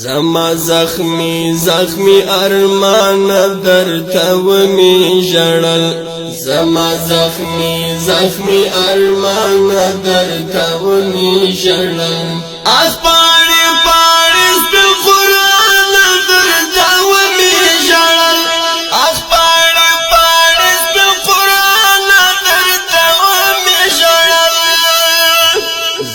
زما زخمی زخمی ارمان درته ومی ژړل زما زخمی زخمی ارمان درته ومی ژړل اس پاړې پاړې سپین قرآن درته ومی ژړل اس پاړې پاړې سپین قرآن درته ومی ژړل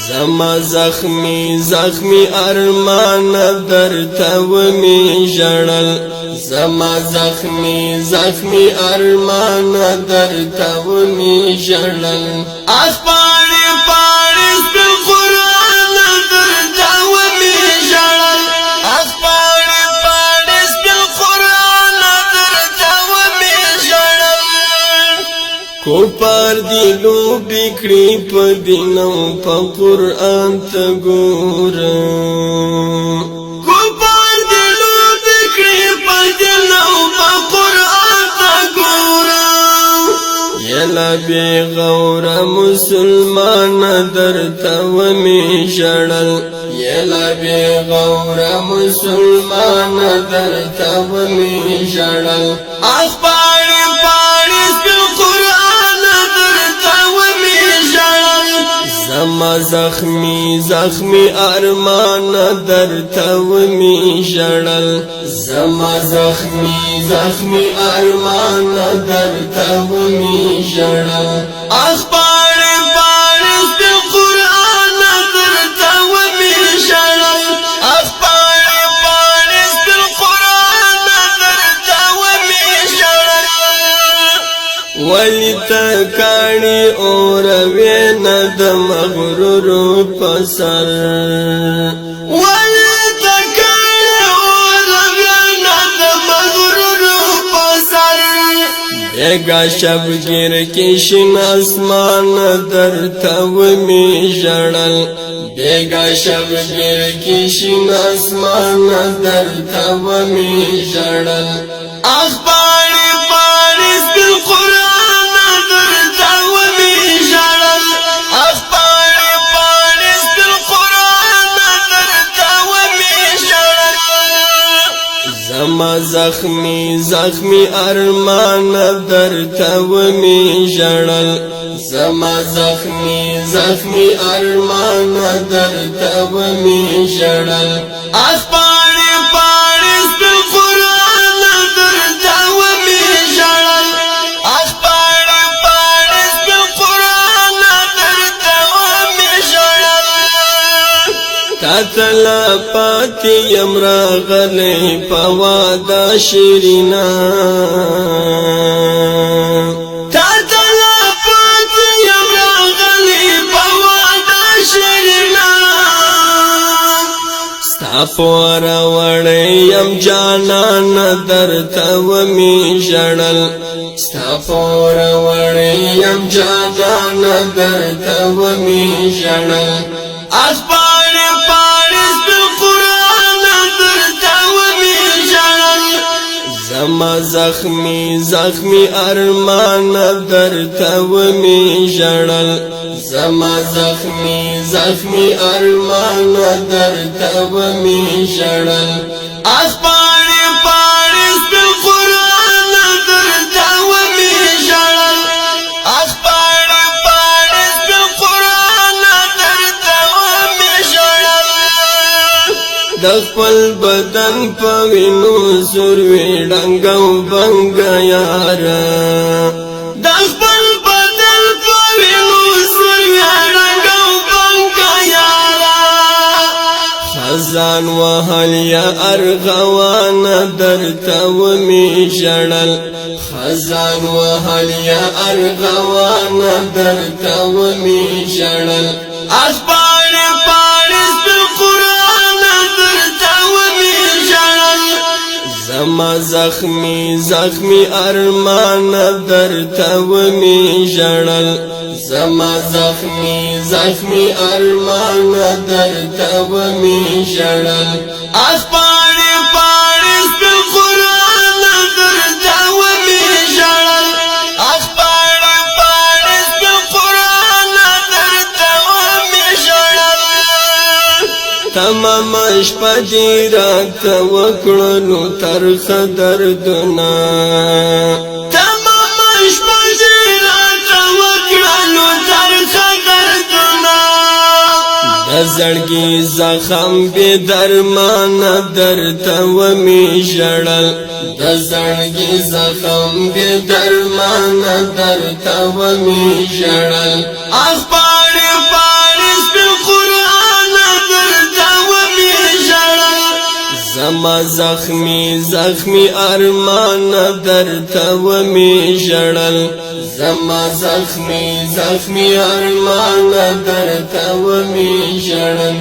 زما زخمی زخمی ارمان درته ومی ژړل زما زخمی زخمی ارمان درته ومی ژړل اس پاړې پاړې سپین قرآن درته ومی ژړل اس پاړې پاړې سپین قرآن درته ومی ژړل کو پر دی لوبې کړې په دین او په قرآن ته ګورم کو پر دی لوبې کړې په دین او په قرآن ته ګورم یلا بې غوره مسلمان درته ومې ژړل یلا بې غوره مسلمان درته ومې ژړل اس پاړې پاړې سپین قرآن درته ومې ژړل زما زخمی زخمی ارمان درته ومې ژړل زما زخمی زخمی ارمان درته ومې ژړل اس پاړې پاړې سپین قرآن درته ومې ژړل اس پاړې پاړې سپین قرآن درته ومې ژړل ولی ته کاڼي اوروې نه د مغرورو په سر ولی ته کاڼي اوروې نه د مغرورو په سر بیګا شبګیر کې شین اسمان درته ومې ژړل بیګا شبګیر کې شین اسمان درته ومې ژړل اس پاړې پاړې سپین قرآن درته ومې ژړل اس پاړې پاړې سپین قرآن درته ومې ژړل زما زخمی زخمی ارمان درته ومې ژړل زما زخمی زخمی ارمان درته ومې ژړل اس پاړې پاړې سپین قرآن درته ومې ژړل اس پاړې پاړې سپین قرآن درته ومې ژړل تاتلا پاتې یم راغلی په واده شیرینا تاتلا پاتې یم راغلی په واده شیرینا ستا پور وړی یم جانان درته ومې ژړل ستا پور وړی یم جانان درته ومې ژړل اس پاړې پاړې سپین قرآن درته ومې ژړل زما زخمی زخمی ارمان درته ومې ژړل زما زخمی زخمی ارمان درته ومې ژړل اس پاړې پاړې سپین قرآن درته ومې ژړل اس پاړې پاړې سپین قرآن درته ومې ژړل د خپل بدن په وینو سور وی ډنګ او بنګ یار د خپل بدن په وینو سور وی ډنګ او بنګ یار خزان وهل یا ارغوان درته ومې ژړل خزان وهل یا ارغوان درته ومې ژړل اس پاړې پاړې سپین قرآن درته ومې ژړل زما زخمی زخمی ارمان درته ومې ژړل زما زخمی زخمی ارمان درته ومې ژړل اس پاړې پاړې سپین قرآن درته ومې ژړل اس پاړې پاړې سپین قرآن درته ومې ژړل تم ممش پدی رات وکړلو ترخ دردنا تممش پدی رات وکړلو ترخ دردنا زړګي زخم به درمان درته و می ژړل د زړګي زخم به درمان درته و می ژړل اخبار پاریس په قران درته و می ژړل زما زخمی ارمان درته و می ژړل زما زخمی ارمان درته و می ژړل